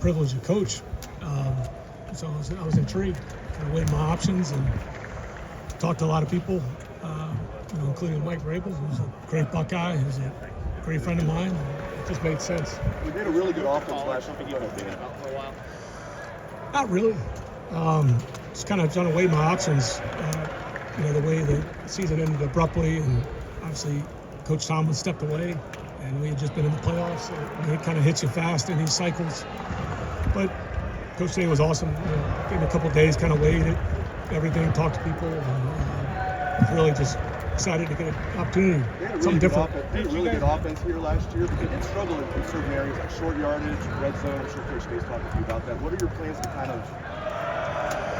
privilege to coach. So I was intrigued, kind of weighed my options and talked to a lot of people, including Mike Vrabel, who's a great Buckeye, who's a great friend of mine. It just made sense. We did a really good offense last year. For a while. Not really. Just kind of trying to weigh my options. The way the season ended abruptly, and obviously Coach Tomlin stepped away, and we had just been in the playoffs. So it kind of hits you fast in these cycles. But Coach Day was awesome. Gave me a couple of days, kind of weighed it, everything, talked to people, and really just excited to get an opportunity, something different. They had a really good offense here last year, but they did struggle in certain areas like short yardage, red zone. I'm sure Coach Day's talking to you about that. What are your plans to kind of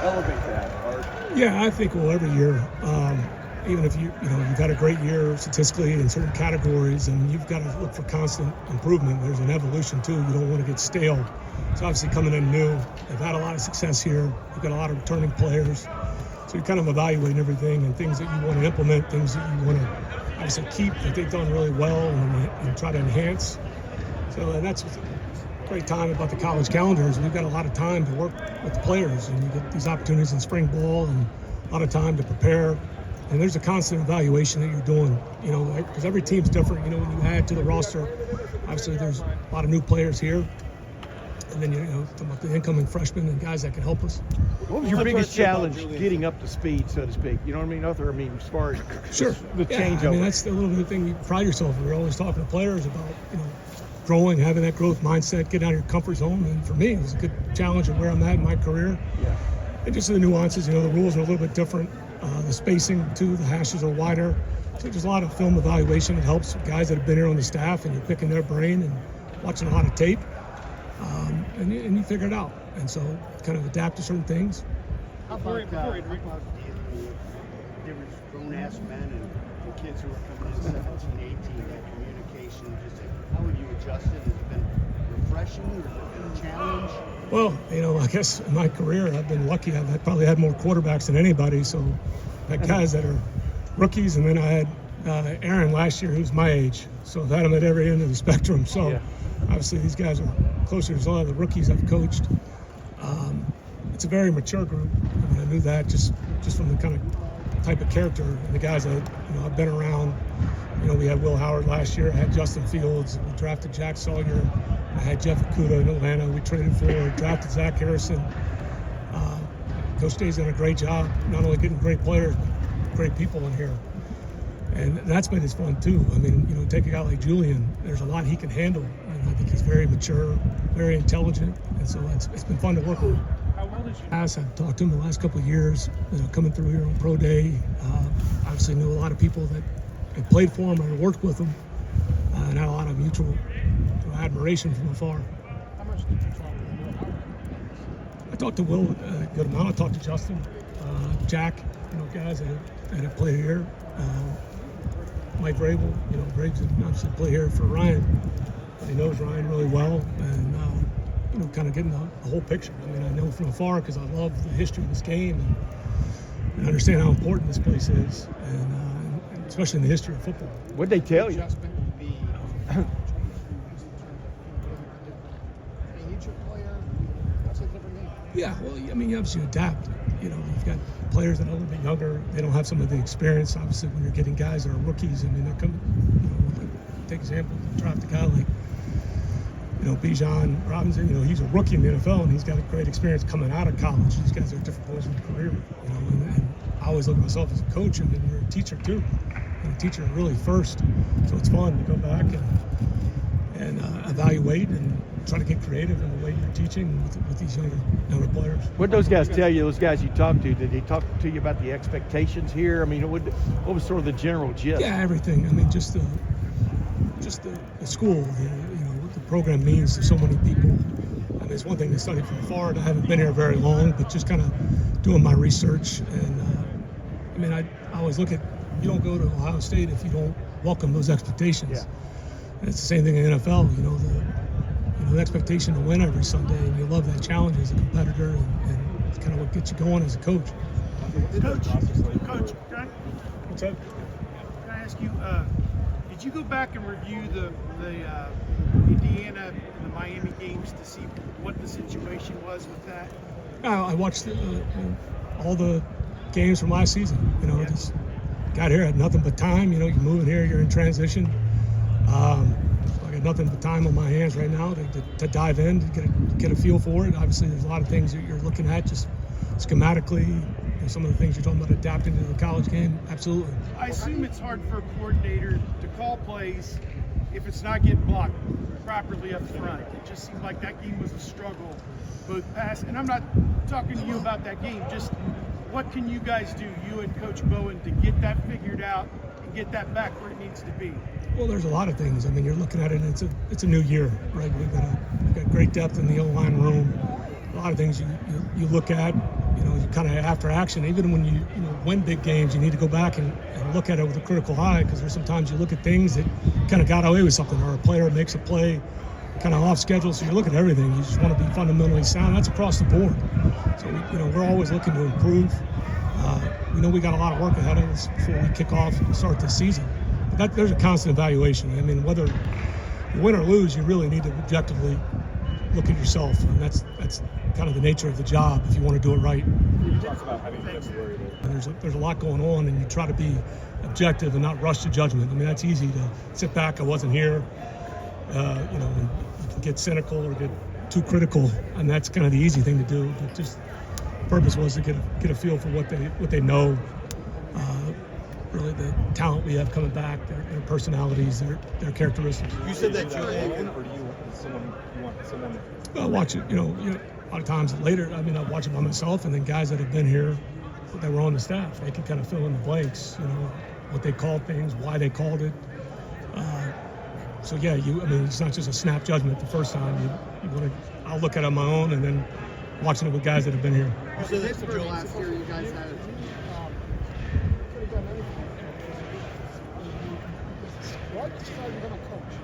elevate that? Yeah, I think every year, even if you've had a great year statistically in certain categories, and you've got to look for constant improvement. There's an evolution too. You don't want to get stale. So obviously coming in new, they've had a lot of success here. You've got a lot of returning players. So you're kind of evaluating everything and things that you want to implement, things that you want to obviously keep that they've done really well and try to enhance. So and that's what's a great time about the college calendar is we've got a lot of time to work with the players, and you get these opportunities in spring ball and a lot of time to prepare. And there's a constant evaluation that you're doing, because every team's different. When you add to the roster, obviously there's a lot of new players here. And then, talking about the incoming freshmen and guys that can help us. What was your biggest challenge getting up to speed, so to speak? You know what I mean, Arthur? I mean, as far as sure. the changeover. I mean, that's the little bit of thing you pride yourself in. We're always talking to players about, growing, having that growth mindset, getting out of your comfort zone. And for me, it was a good challenge of where I'm at in my career. Yeah. And just the nuances, the rules are a little bit different. The spacing, too, the hashes are wider. So there's a lot of film evaluation that helps guys that have been here on the staff, and you're picking their brain and watching a lot of tape. And you figure it out. And so kind of adapt to certain things. How about the difference grown-ass men and kids who are coming in 17, 18, that communication, how would you adjust it? Has it been refreshing or has it been a challenge? Well, I guess in my career, I've been lucky. I've probably had more quarterbacks than anybody. So I had guys that are rookies, and then I had Aaron last year, who's my age. So I've had him at every end of the spectrum. So obviously these guys are closer to a lot of the rookies I've coached. It's a very mature group. I knew that just from the kind of type of character and the guys that I've been around. We had Will Howard last year. I had Justin Fields. We drafted Jack Sawyer. I had Jeff Okudah in Atlanta. We traded for, drafted Zach Harrison. Coach Day's done a great job, not only getting great players, but great people in here. And that's made it fun too. I mean, take a guy like Julian. There's a lot he can handle. And I think he's very mature, very intelligent, and so it's been fun to work with. I've talked to him the last couple of years, coming through here on Pro Day. Obviously knew a lot of people that had played for him or worked with him, and had a lot of mutual admiration from afar. How much did you talk to Will? I talked to Will a good amount. I talked to Justin, Jack, guys that have played here. Mike Vrabel, Vrabel's obviously played here for Ryan. He knows Ryan really well, and kind of getting the whole picture. I know from afar because I love the history of this game and understand how important this place is, and especially in the history of football. What'd they tell you? Yeah, well, obviously you adapt. You've got players that are a little bit younger. They don't have some of the experience. Obviously, when you're getting guys that are rookies, they're coming. Take example, draft a guy like Bijan Robinson. He's a rookie in the NFL, and he's got a great experience coming out of college. These guys are at different points in their career. And I always look at myself as a coach. You're a teacher too. And a teacher really first. So it's fun to go back and evaluate and try to get creative in the way you're teaching with these younger players. What those guys tell you, those guys you talked to, did they talk to you about the expectations here? What was sort of the general gist? Yeah, everything. Just the school, what the program means to so many people. It's one thing to study from afar, and I haven't been here very long, but just kind of doing my research. And I always look at, you don't go to Ohio State if you don't welcome those expectations. Yeah. And it's the same thing in the NFL. The expectation to win every Sunday, and you love that challenge as a competitor, and it's kind of what gets you going as a coach. Coach, okay? What's up? Can I ask you, did you go back and review the Indiana and the Miami games to see what what the situation was with that? I watched all the games from last season. You know, just got here, had nothing but time. You know, you move in here, you're in transition. I got nothing but time on my hands right now to dive in, to get a feel for it. Obviously, there's a lot of things that you're looking at just schematically. You know, some of the things you're talking about adapting to the college game. Absolutely. I assume it's hard for a coordinator to call plays if it's not getting blocked properly up front. It just seemed like that game was a struggle, both pass, and I'm not talking to you about that game, just what can you guys do, you and Coach Bowen, to get that figured out and get that back where it needs to be? Well, there's a lot of things. I mean, you're looking at it, and it's a new year, right? We've got great depth in the O-line room. A lot of things you look at, you know, you kind of after action. Even when you win big games, you need to go back and look at it with a critical eye, because there's sometimes you look at things that kind of got away with something, or a player makes a play kind of off schedule. So you look at everything. You just want to be fundamentally sound. That's across the board. So we're always looking to improve. We know we got a lot of work ahead of us before we kick off and start this season. But there's a constant evaluation. I mean, whether you win or lose, you really need to objectively look at yourself, and that's kind of the nature of the job if you want to do it right. You talked about having February. And there's a lot going on, and you try to be objective and not rush to judgment. I mean, that's easy to sit back. I wasn't here, and you can get cynical or get too critical, and that's kind of the easy thing to do. But just the purpose was to get a feel for what they know. Really, the talent we have coming back, their personalities, their characteristics. You said that you're open, or do you want someone? I watch it, a lot of times later. I mean, I watch it by myself, and then guys that have been here, that were on the staff, they can kind of fill in the blanks. What they called things, why they called it. So yeah, it's not just a snap judgment the first time. You want to. I'll look at it on my own, and then watching it with guys that have been here. You said that Pittsburgh last year, you guys had Why did you decide to become a coach?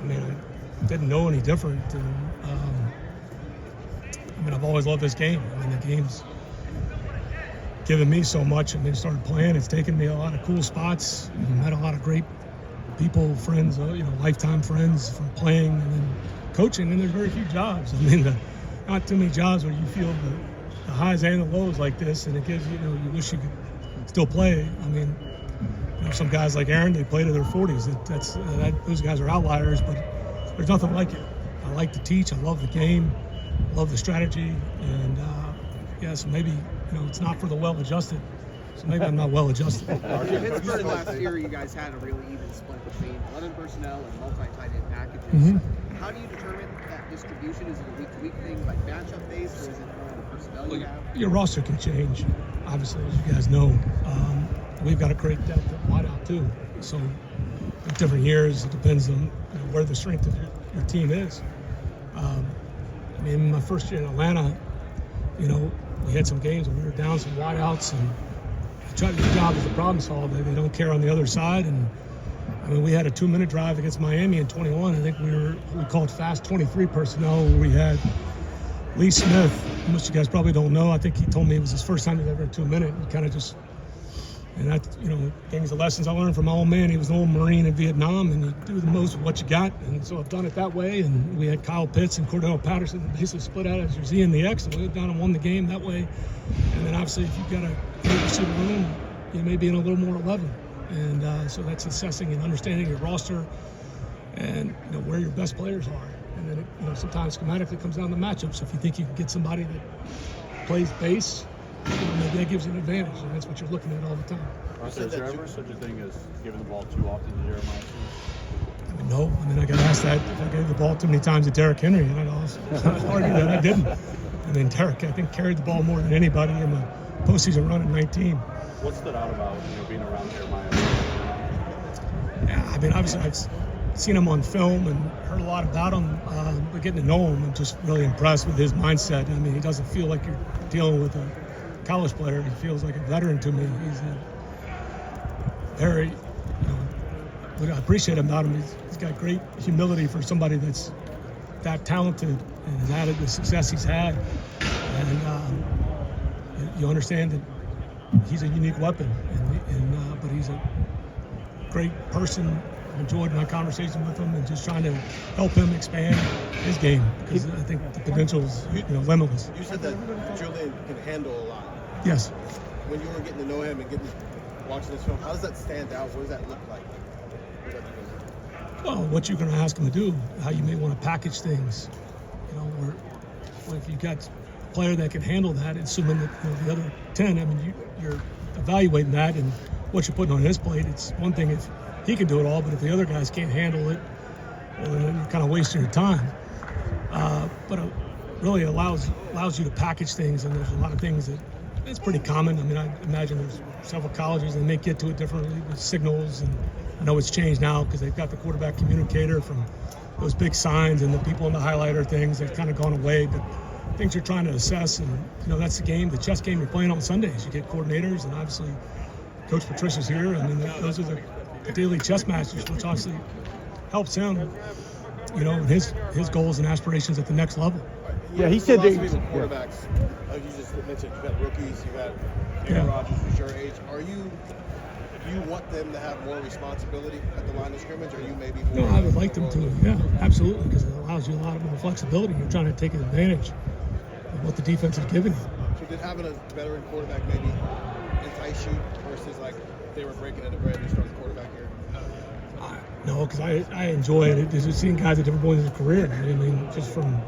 I mean, I didn't know any different. And, I've always loved this game. I mean, the game's given me so much. I mean, started playing. It's taken me a lot of cool spots. Met a lot of great people, friends, lifetime friends from playing and then coaching. And there's very few jobs. I mean, not too many jobs where you feel the highs and the lows like this, and it gives you wish you could still play. I mean, some guys like Aaron, they play to their 40s. Those guys are outliers, but there's nothing like it. I like to teach. I love the game. I love the strategy. And, so maybe, it's not for the well-adjusted. So maybe I'm not well-adjusted. Pittsburgh last year, you guys had a really even split between 11 personnel and multi-tight end packages. Mm-hmm. How do you determine that distribution? Is it a week-to-week thing, like matchup based, or is it more the personnel you have? Your roster can change, obviously, as you guys know. We've got a great depth at wideout too. So in different years, it depends on where the strength of your team is. My first year in Atlanta, we had some games where we were down some wideouts, and I tried to do the job as a problem solver. They don't care on the other side. And we had a 2-minute drive against Miami in 21. I think we called fast 23 personnel, where we had Lee Smith, most of you guys probably don't know. I think he told me it was his first time he'd ever in 2 minutes. He kind of just, and that, things, the lessons I learned from my old man. He was an old Marine in Vietnam, and you do the most with what you got. And so I've done it that way. And we had Kyle Pitts and Cordell Patterson basically split out as your Z and the X, and we went down and won the game that way. And then obviously, if you've got a great receiver room, you may be in a little more 11. And so that's assessing and understanding your roster and where your best players are. And then it, sometimes schematically comes down to matchups. If you think you can get somebody that plays base, maybe that gives you an advantage, and that's what you're looking at all the time. Is there ever such a thing as giving the ball too often to Jeremiah? No. I got asked that if I gave the ball too many times to Derrick Henry, and I'd argue that I didn't. Derrick, I think, carried the ball more than anybody in the postseason run in 19. What stood out about being around Jeremiah? Yeah, obviously I've seen him on film and heard a lot about him, but getting to know him, I'm just really impressed with his mindset. He doesn't feel like you're dealing with a college player. He feels like a veteran to me. He's very, what I appreciate about him, he's got great humility for somebody that's that talented and has had the success he's had. And you understand that he's a unique weapon, but he's a great person I've enjoyed my conversation with him and just trying to help him expand his game because I think the potential is limitless. You said that Julian can handle a lot. Yes. When you were getting to know him and watching this film, how does that stand out? What does that look like? Well, what you're going to ask him to do, how you may want to package things, or if you've got a player that can handle that, assuming that the other 10, I mean, you're evaluating that and what you're putting on his plate. It's one thing if he can do it all, but if the other guys can't handle it, well, then you're kind of wasting your time. But it really allows you to package things, and there's a lot of things that it's pretty common. I mean, I imagine there's several colleges that may get to it differently with signals, and I know it's changed now because they've got the quarterback communicator from those big signs and the people in the highlighter things. They've kind of gone away, but things you're trying to assess, and that's the game, the chess game you're playing on Sundays. You get coordinators, and obviously Coach Patricia's here. I mean, those are the daily chess matches, which obviously helps him, in his goals and aspirations at the next level. Yeah, he said that. Philosophy with quarterbacks, like you just mentioned, you've got rookies, you've got Aaron Rodgers who's your age. Do you want them to have more responsibility at the line of scrimmage, or are you maybe more? No, I would like them to. Yeah, absolutely, because it allows you a lot more flexibility. You're trying to take advantage of what the defense is giving you. So did having a veteran quarterback maybe entice you versus like they were breaking into bread and starting quarterback here? No, because I enjoy it. Just seeing guys at different points in their career. I mean, just from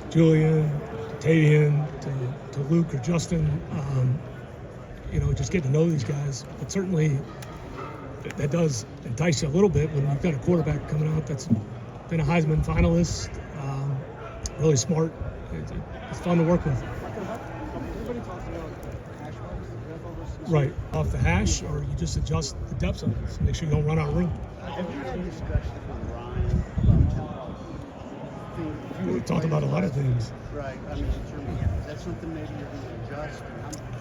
Julian, to Tavian, to Luke or Justin, just getting to know these guys. But certainly that does entice you a little bit when you've got a quarterback coming out that's been a Heisman finalist, really smart. It's fun to work with. Everybody talks about hash marks, NFL versus Right, off the hash, or you just adjust the depths of it. So make sure you don't run out of room. Have you had discussions with Ryan about tempo? We talked about a lot of things. Right. I mean, in terms of, is that something maybe you're going to adjust?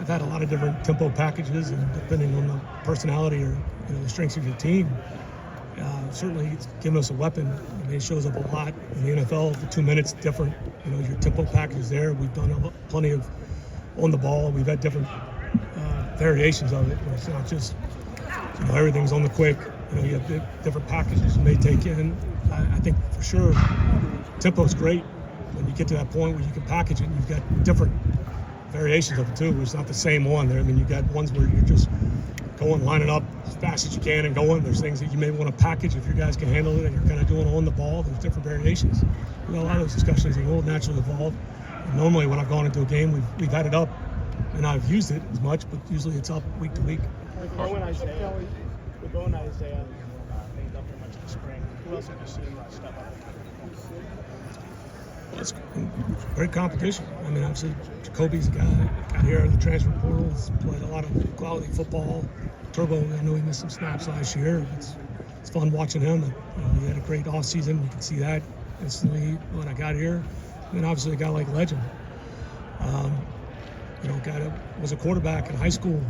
I've had a lot of different tempo packages, and depending on the personality or the strengths of your team, certainly it's given us a weapon. I mean, it shows up a lot in the NFL. The 2 minutes different. Your tempo package is there. We've done plenty of on the ball. We've had different variations of it. Where it's not just everything's on the quick. You have different packages you may take in. I think for sure tempo's great when you get to that point where you can package it and you've got different variations of it too, where it's not the same one there. I mean, you've got ones where you're just going, lining up as fast as you can and going. There's things that you may want to package if your guys can handle it and you're kind of doing on the ball. There's different variations. A lot of those discussions will naturally evolve. And normally when I've gone into a game, we've had it up and I've used it as much, but usually it's up week to week. With Bo and Isaiah named up for much in the spring, who else have you seen step up? Well, it's great competition. I mean, obviously, Jacoby's a guy that got here in the transfer portal. He's played a lot of quality football. Turbo, I know he missed some snaps last year. It's fun watching him. He had a great offseason. You can see that instantly when I got here. And then obviously a guy like Legend. Guy that was a quarterback in high school.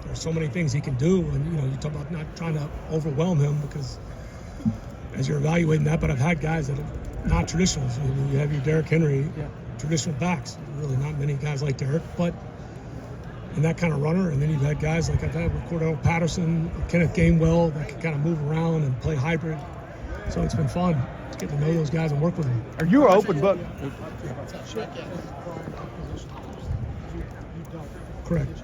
There's so many things he can do, and you talk about not trying to overwhelm him because as you're evaluating that. But I've had guys that are not traditional. So you have your Derrick Henry, traditional backs. Really not many guys like Derrick, but and that kind of runner. And then you've had guys like I've had with Cordell Patterson, Kenneth Gainwell that can kind of move around and play hybrid. So it's been fun to get to know those guys and work with them. Are you an open book? Correct.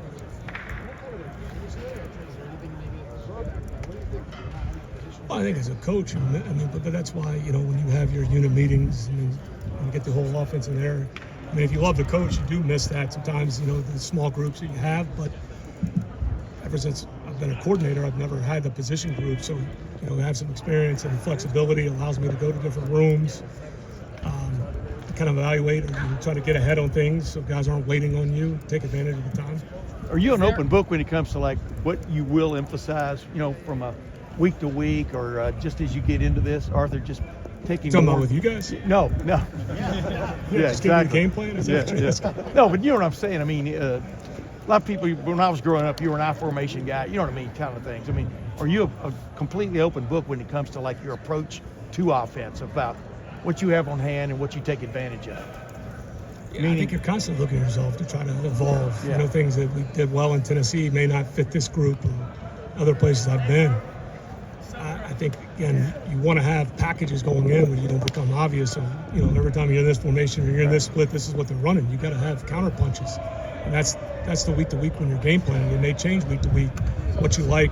Well, I think as a coach, but that's why, when you have your unit meetings and you get the whole offense in there. I mean, if you love the coach, you do miss that sometimes, the small groups that you have. But ever since I've been a coordinator, I've never had the position group. So, I have some experience and flexibility. It allows me to go to different rooms, to kind of evaluate and try to get ahead on things so guys aren't waiting on you. Take advantage of the time. Are you an open book when it comes to like what you will emphasize, from a week to week or just as you get into this, Arthur, just taking Talking more? about with you guys? No. Yeah, just give me a game plan? Is that what you're asking? No, but you know what I'm saying. I mean, a lot of people, when I was growing up, you were an I formation guy, you know what I mean, kind of things. I mean, are you a completely open book when it comes to like your approach to offense about what you have on hand and what you take advantage of? Yeah, I think you're constantly looking at yourself to try to evolve. Things that we did well in Tennessee may not fit this group or other places I've been. I think, again, you want to have packages going in where you don't become obvious. And, every time you're in this formation or you're in this split, this is what they're running. You got to have counter punches. And that's the week to week when you're game planning. It may change week to week what you like.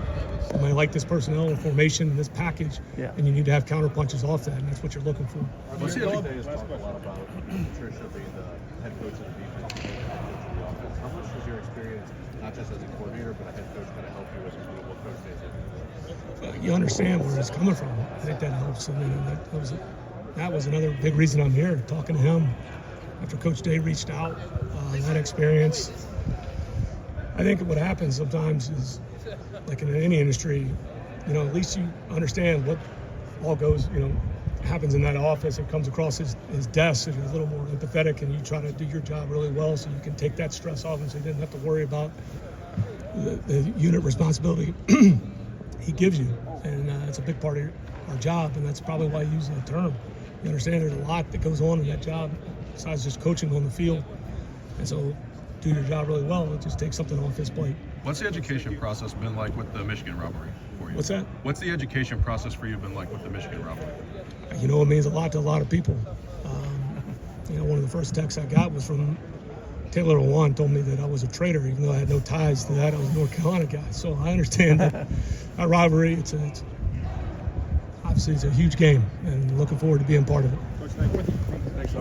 You might like this personnel and formation, this package, and you need to have counter punches off that, and that's what you're looking for. What's the other thing is talked a lot about Patricia being the head coach of the defense, and the head coach of the offense. How much does your experience, not just as a coordinator, but a head coach, kind of help you as you do what Coach Day did? You understand where it's coming from. I think that helps. I mean, that was another big reason I'm here, talking to him after Coach Day reached out. That experience. I think what happens sometimes is, like in any industry, at least you understand what all goes, happens in that office. It comes across his desk, so you're a little more empathetic, and you try to do your job really well, so you can take that stress off, and so you didn't have to worry about the unit responsibility he gives you, and it's a big part of our job, and that's probably why I use the term. You understand there's a lot that goes on in that job besides just coaching on the field, and so do your job really well. It just takes something off his plate. What's the education process been like with the Michigan rivalry for you? What's that? What's the education process for you been like with the Michigan rivalry? It means a lot to a lot of people. One of the first texts I got was from Taylor Lewan, told me that I was a traitor, even though I had no ties to that. I was a North Carolina guy. So I understand that rivalry. It's obviously it's a huge game, and looking forward to being part of it. Coach, thank you.